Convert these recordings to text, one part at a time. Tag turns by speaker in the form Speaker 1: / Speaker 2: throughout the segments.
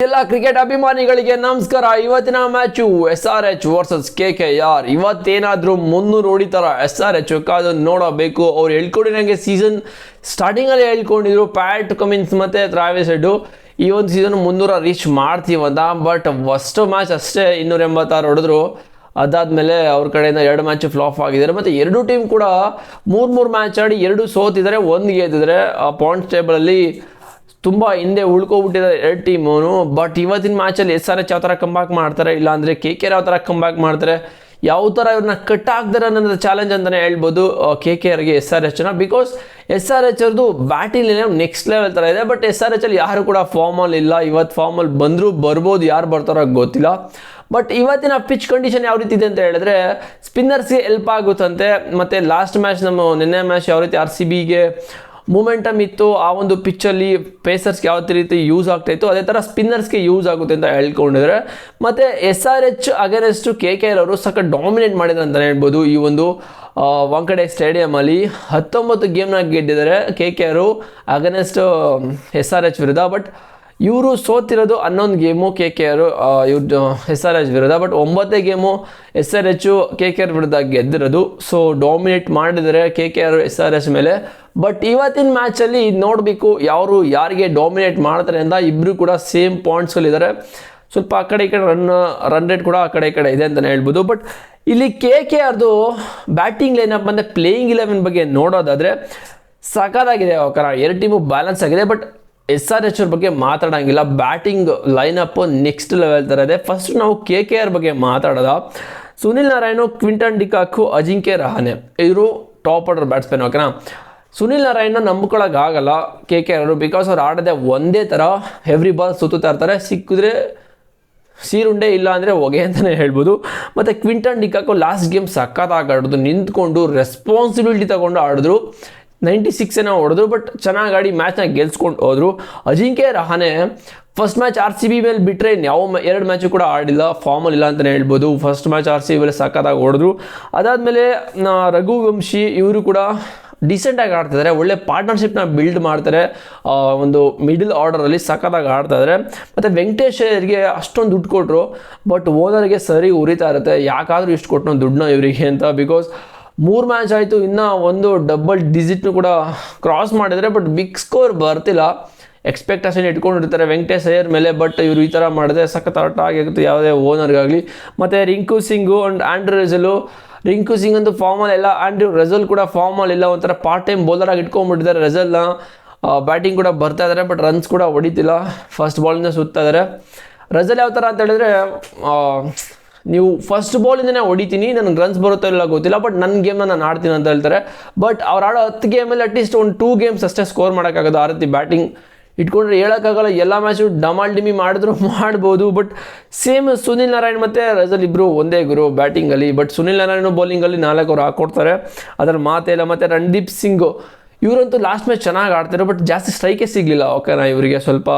Speaker 1: ಎಲ್ಲ ಕ್ರಿಕೆಟ್ ಅಭಿಮಾನಿಗಳಿಗೆ ನಮಸ್ಕಾರ. ಇವತ್ತಿನ ಮ್ಯಾಚು SRH ವರ್ಸಸ್ KKR. ಇವತ್ತೇನಾದ್ರೂ 300 ಹೊಡಿತಾರ SRH ಕಾದು ನೋಡಬೇಕು. ಅವ್ರು ಹೇಳ್ಕೊಂಡಿರಂಗೆ ಸೀಸನ್ ಸ್ಟಾರ್ಟಿಂಗಲ್ಲಿ ಹೇಳ್ಕೊಂಡಿದ್ರು ಪ್ಯಾಟ್ ಕಮಿನ್ಸ್ ಮತ್ತೆ ಟ್ರಾವಿಸ್ ಹೆಡ್ ಈ ಒಂದು ಸೀಸನ್ 300 ರೀಚ್ ಮಾಡ್ತೀವಂತ. ಬಟ್ ಫಸ್ಟ್ ಮ್ಯಾಚ್ ಅಷ್ಟೇ 286 ಹೊಡೆದ್ರು. ಅದಾದಮೇಲೆ ಅವ್ರ ಕಡೆಯಿಂದ 2 ಮ್ಯಾಚ್ ಫ್ಲಾಪ್ ಆಗಿದ್ದಾರೆ. ಮತ್ತು ಎರಡೂ ಟೀಮ್ ಕೂಡ 3 ಮ್ಯಾಚ್ ಆಡಿ 2 ಸೋತಿದ್ದಾರೆ, 1 ಗೆದ್ದಿದ್ದಾರೆ. ಪಾಯಿಂಟ್ಸ್ ಟೇಬಲಲ್ಲಿ ತುಂಬ ಹಿಂದೆ ಉಳ್ಕೊಬಿಟ್ಟಿದ್ದಾರೆ 2 ಟೀಮು. ಬಟ್ ಇವತ್ತಿನ ಮ್ಯಾಚಲ್ಲಿ SRH ಯಾವ ಥರ ಕಂಬ್ಯಾಕ್ ಮಾಡ್ತಾರೆ, ಇಲ್ಲಾಂದರೆ KKR ಯಾವ ಥರ ಕಂಬ್ಯಾಕ್ ಮಾಡ್ತಾರೆ, ಯಾವ ಥರ ಇವ್ರನ್ನ ಕಟ್ ಹಾಕ್ತಾರೆ ಅನ್ನೋದು ಚಾಲೆಂಜ್ ಅಂತಲೇ ಹೇಳ್ಬೋದು KKRಗೆ SRHನ. ಬಿಕಾಸ್ SRH ಅವ್ರದ್ದು ಬ್ಯಾಟಿಂಗ್ ನೆಕ್ಸ್ಟ್ ಲೆವೆಲ್ ಥರ ಇದೆ. ಬಟ್ SRHಲ್ಲಿ ಯಾರು ಕೂಡ ಫಾರ್ಮಲ್ಲಿ ಇಲ್ಲ. ಇವತ್ತು ಫಾರ್ಮಲ್ಲಿ ಬಂದರೂ ಬರ್ಬೋದು, ಯಾರು ಬರ್ತಾರೋ ಗೊತ್ತಿಲ್ಲ. ಬಟ್ ಇವತ್ತಿನ ಪಿಚ್ ಕಂಡೀಷನ್ ಯಾವ ರೀತಿ ಇದೆ ಅಂತ ಹೇಳಿದ್ರೆ ಸ್ಪಿನ್ನರ್ಸ್ಗೆ ಹೆಲ್ಪ್ ಆಗುತ್ತಂತೆ. ಮತ್ತು ಲಾಸ್ಟ್ ಮ್ಯಾಚ್ ನಿನ್ನೆ ಮ್ಯಾಚ್ ಯಾವ ರೀತಿ RCBಗೆ ಮೂಮೆಂಟಮ್ ಇತ್ತು, ಆ ಒಂದು ಪಿಚ್ಚಲ್ಲಿ ಪೇಸರ್ಸ್ಗೆ ಯಾವ ರೀತಿ ಯೂಸ್ ಆಗ್ತಾಯಿತ್ತು, ಅದೇ ಥರ ಸ್ಪಿನ್ನರ್ಸ್ಗೆ ಯೂಸ್ ಆಗುತ್ತೆ ಅಂತ ಹೇಳ್ಕೊಂಡಿದ್ದಾರೆ. ಮತ್ತು SRH ಅಗೇನೆಸ್ಟು KKR ಅವರು ಸಖತ್ ಡಾಮಿನೇಟ್ ಮಾಡಿದ್ದಾರೆ ಅಂತಲೇ ಹೇಳ್ಬೋದು. ಈ ಒಂದು ವಾಂಖೇಡೆ ಸ್ಟೇಡಿಯಮಲ್ಲಿ 19 ಗೇಮ್ನ ಗೆದ್ದಿದ್ದಾರೆ KKR ಅಗೇನೆಸ್ಟ್ SRH ವಿರುದ್ಧ. ಬಟ್ ಇವರು ಸೋತಿರೋದು 11 ಗೇಮು KKR ಇವ್ರು SRH ವಿರುದ್ಧ. ಬಟ್ 9 ಗೇಮು SRH KKR ವಿರುದ್ಧ ಗೆದ್ದಿರೋದು. ಸೊ ಡಾಮಿನೇಟ್ ಮಾಡಿದ್ದಾರೆ KKR SRH ಮೇಲೆ. ಬಟ್ ಇವತ್ತಿನ ಮ್ಯಾಚಲ್ಲಿ ನೋಡಬೇಕು ಯಾರಿಗೆ ಡಾಮಿನೇಟ್ ಮಾಡ್ತಾರೆ ಅಂತ. ಇಬ್ಬರು ಕೂಡ ಸೇಮ್ ಪಾಯಿಂಟ್ಸ್ಗಳಿದ್ದಾರೆ. ಸ್ವಲ್ಪ ಆ ಕಡೆ ಈ ಕಡೆ ರನ್ ರೇಟ್ ಕೂಡ ಆ ಕಡೆ ಈ ಕಡೆ ಇದೆ ಅಂತಲೇ ಹೇಳ್ಬೋದು. ಬಟ್ ಇಲ್ಲಿ KKRದು ಬ್ಯಾಟಿಂಗ್ ಲೈನಪ್ ಮತ್ತು ಪ್ಲೇಯಿಂಗ್ 11 ಬಗ್ಗೆ ನೋಡೋದಾದರೆ ಸಖತ್ತಾಗಿದೆ. ಎರಡು ಟೀಮು ಬ್ಯಾಲೆನ್ಸ್ ಆಗಿದೆ. ಬಟ್ SRH ಅವ್ರ ಬಗ್ಗೆ ಮಾತಾಡೋಂಗಿಲ್ಲ. ಬ್ಯಾಟಿಂಗ್ ಲೈನಪ್ಪು ನೆಕ್ಸ್ಟ್ ಲೆವೆಲ್ ಥರ ಇದೆ. ಫಸ್ಟ್ ನಾವು KKR ಬಗ್ಗೆ ಮಾತಾಡೋದ. ಸುನಿಲ್ ನಾರಾಯಣ್, ಕ್ವಿಂಟನ್ ಡಿಕಾಕ್, ಅಜಿಂಕ್ಯ ರಹಾನೆ ಇವರು ಟಾಪ್ ಆರ್ಡರ್ ಬ್ಯಾಟ್ಸ್ಮನ್. ಓಕೆನಾ, ಸುನಿಲ್ ನಾರಾಯಣ ನಂಬ್ಕೊಳ್ಳೋಕ್ಕಾಗಲ್ಲ KKR ಅವರು. ಬಿಕಾಸ್ ಅವ್ರು ಆಡೋದೇ ಒಂದೇ ಥರ, ಎವ್ರಿ ಬಾಲ್ ಸುತ್ತಾ ಇರ್ತಾರೆ. ಸಿಕ್ಕಿದ್ರೆ ಸೀರುಂಡೆ, ಇಲ್ಲ ಅಂದರೆ ಹೊಗೆ ಅಂತಲೇ ಹೇಳ್ಬೋದು. ಮತ್ತು ಕ್ವಿಂಟನ್ ಡಿಕಾಕು ಲಾಸ್ಟ್ ಗೇಮ್ ಸಖತ್ತಾಗಿ ಆಡಿದ್ರು, ನಿಂತ್ಕೊಂಡು ರೆಸ್ಪಾನ್ಸಿಬಿಲಿಟಿ ತಗೊಂಡು ಆಡಿದ್ರು. 96 ಹೊಡೆದ್ರು. ಬಟ್ ಚೆನ್ನಾಗಿ ಆಡಿ ಮ್ಯಾಚ್ನ ಗೆಲ್ಸ್ಕೊಂಡು ಹೋದರು. Ajinkya Rahane first match RCB ಮೇಲೆ ಬಿಟ್ಟರೆ ಯಾವ 2 ಮ್ಯಾಚು ಕೂಡ ಆಡಿಲ್ಲ, ಫಾರ್ಮಲ್ಲಿ ಇಲ್ಲ ಅಂತಲೇ ಹೇಳ್ಬೋದು. ಫಸ್ಟ್ ಮ್ಯಾಚ್ RCB ಮೇಲೆ ಸಖತ್ತಾಗಿ ಹೊಡೆದ್ರು. ಅದಾದಮೇಲೆ ರಘುವಂಶಿ ಇವರು ಕೂಡ ಡಿಸೆಂಟಾಗಿ ಆಡ್ತಿದ್ದಾರೆ. ಒಳ್ಳೆ ಪಾರ್ಟ್ನರ್ಶಿಪ್ನ ಬಿಲ್ಡ್ ಮಾಡ್ತಾರೆ. ಒಂದು ಮಿಡಲ್ ಆರ್ಡರಲ್ಲಿ ಸಖತ್ತಾಗಿ ಆಡ್ತಾಯಿದ್ದಾರೆ. ಮತ್ತು ವೆಂಕಟೇಶ್ ಅಯ್ಯರ್ಗೆ ಅಷ್ಟೊಂದು ದುಡ್ಡು ಕೊಟ್ಟರು. ಬಟ್ ಓನರ್ಗೆ ಸರಿ ಉರಿತಾ ಇರುತ್ತೆ, ಯಾಕಾದರೂ ಇಷ್ಟು ಕೊಟ್ಟು ದುಡ್ಡನ್ನ ಇವರಿಗೆ ಅಂತ. ಬಿಕಾಸ್ 3 ಮ್ಯಾಚ್ ಆಯಿತು, ಇನ್ನೂ ಒಂದು ಡಬಲ್ ಡಿಜಿಟ್ನು ಕೂಡ ಕ್ರಾಸ್ ಮಾಡಿದರೆ. ಬಟ್ ಬಿಗ್ ಸ್ಕೋರ್ ಬರ್ತಿಲ್ಲ. ಎಕ್ಸ್ಪೆಕ್ಟೇಷನ್ ಇಟ್ಕೊಂಡಿರ್ತಾರೆ ವೆಂಕಟೇಶ್ ಅಯ್ಯರ್ ಮೇಲೆ. ಬಟ್ ಇವರು ಈ ಥರ ಮಾಡಿದ್ರೆ ಸಖತ್ ಆಟ ಆಗಿರುತ್ತೆ ಯಾವುದೇ ಓನರ್ಗಾಗಲಿ. ಮತ್ತು Rinku Singhu and Andrew Russell. Rinku Singh ಅಂತೂ ಫಾರ್ಮಲ್ಲಿ ಇಲ್ಲ, ಆಂಡ್ರೂ ರಸೆಲ್ ಕೂಡ ಫಾರ್ಮಲ್ಲಿ ಇಲ್ಲ. ಒಂಥರ ಪಾರ್ಟ್ ಟೈಮ್ ಬೌಲರಾಗಿ ಇಟ್ಕೊಂಡ್ಬಿಟ್ಟಿದ್ದಾರೆ ರಸೆಲ್ನ. ಬ್ಯಾಟಿಂಗ್ ಕೂಡ ಬರ್ತಾ ಇದ್ದಾರೆ, ಬಟ್ ರನ್ಸ್ ಕೂಡ ಹೊಡಿತಿಲ್ಲ. ಫಸ್ಟ್ ಬಾಲಿಂದ ಸುತ್ತಾ ಇದ್ದಾರೆ. ರಸೆಲ್ ಯಾವ ಥರ ಅಂತ ಹೇಳಿದ್ರೆ, ನೀವು ಫಸ್ಟ್ ಬಾಲಿಂದನೇ ಹೊಡಿತೀನಿ, ನನಗೆ ರನ್ಸ್ ಬರುತ್ತೋ ಇಲ್ಲ ಗೊತ್ತಿಲ್ಲ, ಬಟ್ ನನ್ನ ಗೇಮ್ನ ನಾನು ಆಡ್ತೀನಿ ಅಂತ ಹೇಳ್ತಾರೆ. ಬಟ್ ಅವ್ರು ಆಡೋ 10 ಗೇಮಲ್ಲಿ ಅಟ್ಲೀಸ್ಟ್ ಒಂದು 2 ಗೇಮ್ಸ್ ಅಷ್ಟೇ ಸ್ಕೋರ್ ಮಾಡೋಕ್ಕಾಗೋದು. ಆ ರೀತಿ ಬ್ಯಾಟಿಂಗ್ ಇಟ್ಕೊಂಡ್ರೆ ಹೇಳೋಕ್ಕಾಗಲ್ಲ. ಎಲ್ಲ ಮ್ಯಾಚು ಡಮಾಲ್ ಡಿಮಿ ಮಾಡಿದ್ರು ಮಾಡ್ಬೋದು. ಬಟ್ ಸೇಮ್ ಸುನಿಲ್ ನಾರಾಯಣ್ ಮತ್ತು ರಸೆಲ್ ಇಬ್ಬರು ಒಂದೇ ಗುರು ಬ್ಯಾಟಿಂಗಲ್ಲಿ. ಬಟ್ ಸುನಿಲ್ ನಾರಾಯಣ್ ಬೌಲಿಂಗಲ್ಲಿ 4 ಓವರ್ ಹಾಕ್ಕೊಡ್ತಾರೆ, ಅದರ ಮಾತೇ ಇಲ್ಲ. ಮತ್ತು ರಣದೀಪ್ ಸಿಂಗು ಇವರಂತೂ ಲಾಸ್ಟ್ ಮ್ಯಾಚ್ ಚೆನ್ನಾಗಿ ಆಡ್ತಾರೆ. ಬಟ್ ಜಾಸ್ತಿ ಸ್ಟ್ರೈಕೇ ಸಿಗಲಿಲ್ಲ. ಓಕೆನಾ, ಇವರಿಗೆ ಸ್ವಲ್ಪ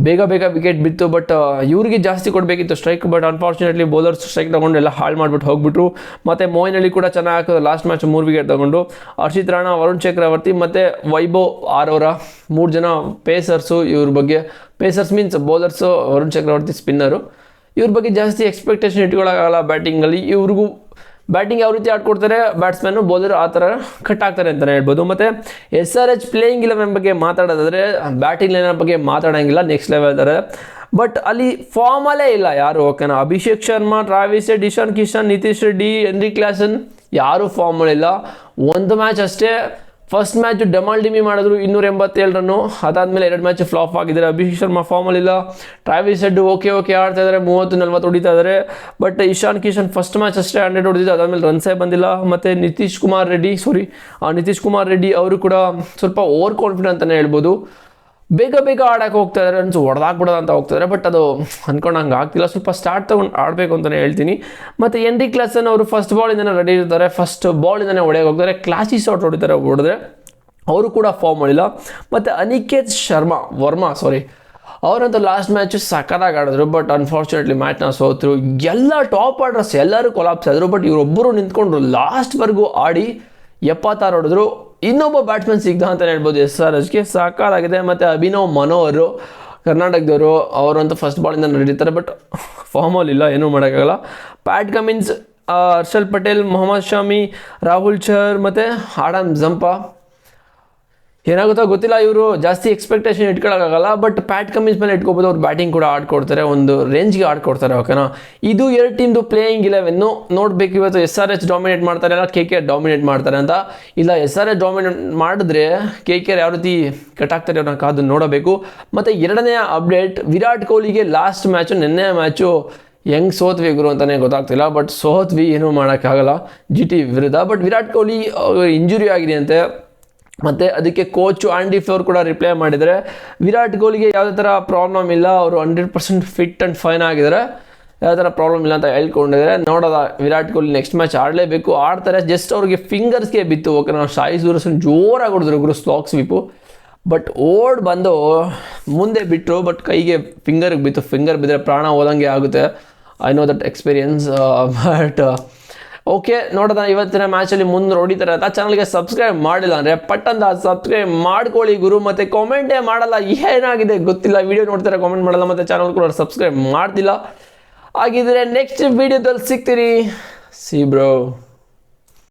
Speaker 1: ಬೇಗ ವಿಕೆಟ್ ಬಿತ್ತು. ಬಟ್ ಇವರಿಗೆ ಜಾಸ್ತಿ ಕೊಡಬೇಕಿತ್ತು strike. But unfortunately bowlers strike ತೊಗೊಂಡು ಎಲ್ಲ ಹಾಳು ಮಾಡಿಬಿಟ್ಟು ಹೋಗ್ಬಿಟ್ರು. ಮತ್ತು ಮೋಯಿನ್ ಅಲಿ ಕೂಡ ಚೆನ್ನಾಗಿ ಹಾಕೋದು ಲಾಸ್ಟ್ ಮ್ಯಾಚ್ 3 ವಿಕೆಟ್ ತೊಗೊಂಡು. ಹರ್ಷಿತ್ ರಾಣಾ, ವರುಣ್ ಚಕ್ರವರ್ತಿ ಮತ್ತು ವೈಭವ್ ಆರೋರಾ 3 ಜನ ಪೇಸರ್ಸು. ಇವ್ರ ಬಗ್ಗೆ ಪೇಸರ್ಸ್ ಮೀನ್ಸ್ ಬೌಲರ್ಸು, ವರುಣ್ ಚಕ್ರವರ್ತಿ ಸ್ಪಿನ್ನರು. ಇವ್ರ ಬಗ್ಗೆ ಜಾಸ್ತಿ ಎಕ್ಸ್ಪೆಕ್ಟೇಷನ್ ಇಟ್ಕೊಳ್ಳೋಕ್ಕಾಗಲ್ಲ ಬ್ಯಾಟಿಂಗಲ್ಲಿ. ಇವ್ರಿಗೂ ಬ್ಯಾಟಿಂಗ್ ಯಾವ ರೀತಿ ಆಡ್ಕೊಡ್ತಾರೆ ಬ್ಯಾಟ್ಸ್ಮನ್ನು, ಬೌಲರ್ ಆ ಥರ ಕಟ್ ಆಗ್ತಾರೆ ಅಂತಲೇ ಹೇಳ್ಬೋದು. ಮತ್ತು SRH ಪ್ಲೇಯಿಂಗ್ 11 ಬಗ್ಗೆ ಮಾತಾಡೋದಾದರೆ ಬ್ಯಾಟಿಂಗ್ ಲೈನ್ ಬಗ್ಗೆ ಮಾತಾಡೋಂಗಿಲ್ಲ, ನೆಕ್ಸ್ಟ್ ಲೆವೆಲ್ ಥರ. ಬಟ್ ಅಲ್ಲಿ ಫಾರ್ಮಲ್ಲೇ ಇಲ್ಲ ಯಾರು. ಓಕೆನಾ, Abhishek Sharma, Travis Head, Ishan Kishan, Nitish Reddy, Henry Klaasen ಯಾರೂ ಫಾರ್ಮಲ್ಲಿಲ್ಲ. 1 ಮ್ಯಾಚ್ ಅಷ್ಟೇ. ಫಸ್ಟ್ ಮ್ಯಾಚು ಡಮಾಲ್ ಡಿಮಿ ಮಾಡಿದ್ರು 287 ರನ್ನು. ಅದಾದಮೇಲೆ 2 ಮ್ಯಾಚ್ ಫ್ಲಾಪ್ ಆಗಿದ್ದಾರೆ. ಅಭಿಷೇಕ್ ಶರ್ಮಾ ಫಾರ್ಮಲ್ಲಿಲ್ಲ. ಟ್ರಾವಿಸ್ ಹೆಡ್ ಓಕೆ ಆಡ್ತಾ ಇದ್ದಾರೆ, 30-40 ಹೊಡಿತಾ ಇದ್ದಾರೆ. But Ishan Kishan first match ಅಷ್ಟೇ 100 ಹೊಡೆದಿದ್ದು, ಅದಾದಮೇಲೆ ರನ್ಸೇ ಬಂದಿಲ್ಲ. ಮತ್ತು ನಿತೀಶ್ ಕುಮಾರ್ ರೆಡ್ಡಿ ಅವರು ಕೂಡ ಸ್ವಲ್ಪ ಓವರ್ ಕಾನ್ಫಿಡೆಂಟ್ ಅಂತಲೇ ಹೇಳ್ಬೋದು. ಬೇಗ ಆಡೋಕ್ಕೆ ಹೋಗ್ತಾ ಇದ್ದಾರೆ, ರನ್ಸ್ ಹೊಡೆದಾಕ್ಬಿಡೋದು ಅಂತ ಹೋಗ್ತಾರೆ. ಬಟ್ ಅದು ಅಂದ್ಕೊಂಡಂಗೆ ಆಗ್ತಿಲ್ಲ. ಸ್ವಲ್ಪ ಸ್ಟಾರ್ಟ್ ತೊಗೊಂಡು ಆಡಬೇಕು ಅಂತಲೇ ಹೇಳ್ತೀನಿ. ಮತ್ತು ಹೆನ್ರಿ ಕ್ಲಾಸನ್ ಅವರು ಫಸ್ಟ್ ಬಾಲಿಂದನೇ ರೆಡಿ ಇರ್ತಾರೆ, ಫಸ್ಟ್ ಬಾಲಿಂದನೇ ಹೊಡೆಯೋಕೆ ಹೋಗ್ತಾರೆ. ಕ್ಲಾಸಿ ಶಾಟ್ ಹೊಡಿದ್ರೆ ಅವರು ಕೂಡ ಫಾರ್ಮ್ ಮಾಡಿಲ್ಲ. ಮತ್ತು ಅನಿಕೇತ್ ವರ್ಮಾ ಅವರಂತೂ ಲಾಸ್ಟ್ ಮ್ಯಾಚು ಸಖತ್ತಾಗಿ ಆಡಿದ್ರು. ಬಟ್ ಅನ್ಫಾರ್ಚುನೇಟ್ಲಿ ಮ್ಯಾಚ್ನ ಸೋತರು. ಎಲ್ಲ ಟಾಪ್ ಆರ್ಡರ್ಸ್ ಎಲ್ಲರೂ ಕೊಲಾಪ್ಸ್ ಆದರು. ಬಟ್ ಇವರೊಬ್ಬರು ನಿಂತ್ಕೊಂಡ್ರು, ಲಾಸ್ಟ್ವರೆಗೂ ಆಡಿ 76 ಹೊಡೆದ್ರು. ಇನ್ನೊಬ್ಬ ಬ್ಯಾಟ್ಸ್ಮನ್ ಸಿಗ್ದ ಅಂತಲೇ ಹೇಳ್ಬೋದು SRHಗೆ. ಸಾಕಾಗಿದೆ. ಮತ್ತು ಅಭಿನವ್ ಮನೋಹರ್ ಕರ್ನಾಟಕದವರು, ಅವರಂತೂ ಫಸ್ಟ್ ಬಾಲಿಂದ ನಡೀತಾರೆ. ಬಟ್ ಫಾರ್ಮಲ್ಲಿ ಇಲ್ಲ, ಏನೂ ಮಾಡೋಕ್ಕಾಗಲ್ಲ. ಪ್ಯಾಟ್ ಕಮಿನ್ಸ್, ಹರ್ಷಲ್ ಪಟೇಲ್, ಮೊಹಮ್ಮದ್ ಶಾಮಿ, ರಾಹುಲ್ ಚಹರ್ ಮತ್ತು ಆಡಮ್ ಜಂಪಾ. ಏನಾಗುತ್ತೋ ಗೊತ್ತಿಲ್ಲ, ಇವರು ಜಾಸ್ತಿ ಎಕ್ಸ್ಪೆಕ್ಟೇಷನ್ ಇಟ್ಕೊಳ್ಳೋಕ್ಕಾಗಲ್ಲ. ಬಟ್ ಪ್ಯಾಟ್ ಕಮಿನ್ಸ್ ಮೇಲೆ ಇಟ್ಕೋಬೋದು, ಅವ್ರು ಬ್ಯಾಟಿಂಗ್ ಕೂಡ ಆಡ್ಕೊಡ್ತಾರೆ, ಒಂದು ರೇಂಜ್ಗೆ ಆಡ್ಕೊಡ್ತಾರೆ. ಓಕೆನಾ, ಇದು 2 ಟೀಮ್ದು ಪ್ಲೇಯಿಂಗ್ 11 ನೋಡಬೇಕು. ಇವತ್ತು SRH ಡಾಮಿನೇಟ್ ಮಾಡ್ತಾರೆ, ಇಲ್ಲ KKR ಡಾಮಿನೇಟ್ ಮಾಡ್ತಾರೆ ಅಂತ. ಇಲ್ಲ SRH ಡಾಮಿನೇಟ್ ಮಾಡಿದ್ರೆ KKR ಯಾವ ರೀತಿ ಕಟ್ಟಾಗ್ತಾರೆ ಅನ್ನೋ ಕಾದು ನೋಡಬೇಕು. ಮತ್ತು ಎರಡನೇ ಅಪ್ಡೇಟ್, ವಿರಾಟ್ ಕೊಹ್ಲಿಗೆ ಲಾಸ್ಟ್ ಮ್ಯಾಚು, ನೆನ್ನೆ ಮ್ಯಾಚು ಹೆಂಗೆ ಸೋತ್ವಿ ಗುರು ಅಂತಲೇ ಗೊತ್ತಾಗ್ತಿಲ್ಲ. ಬಟ್ ಸೋತ್ವಿ, ಏನೂ ಮಾಡೋಕ್ಕಾಗಲ್ಲ GT ವಿರುದ್ಧ. ಬಟ್ ವಿರಾಟ್ ಕೊಹ್ಲಿ ಇಂಜುರಿ ಆಗಿದೆ ಅಂತೆ, ಮತ್ತು ಅದಕ್ಕೆ ಕೋಚು ಆಂಡಿ ಫ್ಲೋರ್ ಕೂಡ ರಿಪ್ಲೈ ಮಾಡಿದರೆ ವಿರಾಟ್ ಕೊಹ್ಲಿಗೆ ಯಾವುದೇ ಥರ ಪ್ರಾಬ್ಲಮ್ ಇಲ್ಲ, ಅವರು 100% ಫಿಟ್ ಆ್ಯಂಡ್ ಫೈನ್ ಆಗಿದ್ದಾರೆ, ಯಾವುದೇ ಥರ ಪ್ರಾಬ್ಲಮ್ ಇಲ್ಲ ಅಂತ ಹೇಳ್ಕೊಂಡಿದ್ದಾರೆ. ನೋಡೋದ, ವಿರಾಟ್ ಕೊಹ್ಲಿ ನೆಕ್ಸ್ಟ್ ಮ್ಯಾಚ್ ಆಡಲೇಬೇಕು, ಆಡ್ತಾರೆ. ಜಸ್ಟ್ ಅವ್ರಿಗೆ ಫಿಂಗರ್ಸ್ಗೆ ಬಿತ್ತು. ಓಕೆ, ನಾವು ಶಾಯಿ ಸೂರಸ್ನ ಜೋರಾಗಿ ಹೊಡೆದ್ರು ಗುರು, ಸ್ಲಾಕ್ ಸ್ವೀಪು. ಬಟ್ ಬಂದು ಮುಂದೆ ಬಿಟ್ಟರು, ಬಟ್ ಕೈಗೆ ಫಿಂಗರ್ಗೆ ಬಿತ್ತು. ಫಿಂಗರ್ ಬಿದ್ದರೆ ಪ್ರಾಣ ಹೋದಂಗೆ ಆಗುತ್ತೆ. I know that experience. But okay, ನೋಡೋದ ಇವತ್ತಿನ ಮ್ಯಾಚಲ್ಲಿ ಮುಂದೆ ಹೊಡಿತಾರೆ ಅಂತ. ಚಾನಲ್ಗೆ ಸಬ್ಸ್ಕ್ರೈಬ್ ಮಾಡಿಲ್ಲ ಅಂದರೆ ಪಟ್ಟಂತ ಸಬ್ಸ್ಕ್ರೈಬ್ ಮಾಡ್ಕೊಳ್ಳಿ ಗುರು. ಮತ್ತು ಕಾಮೆಂಟೇ ಮಾಡಲ್ಲ, ಏನಾಗಿದೆ ಗೊತ್ತಿಲ್ಲ. ವೀಡಿಯೋ ನೋಡ್ತಾರೆ, ಕಾಮೆಂಟ್ ಮಾಡಲ್ಲ, ಮತ್ತು ಚಾನಲ್ ಕೂಡ ಸಬ್ಸ್ಕ್ರೈಬ್ ಮಾಡ್ತಿಲ್ಲ. ಹಾಗಿದ್ರೆ ನೆಕ್ಸ್ಟ್ ವೀಡಿಯೋದಲ್ಲಿ ಸಿಗ್ತೀರಿ. C bro.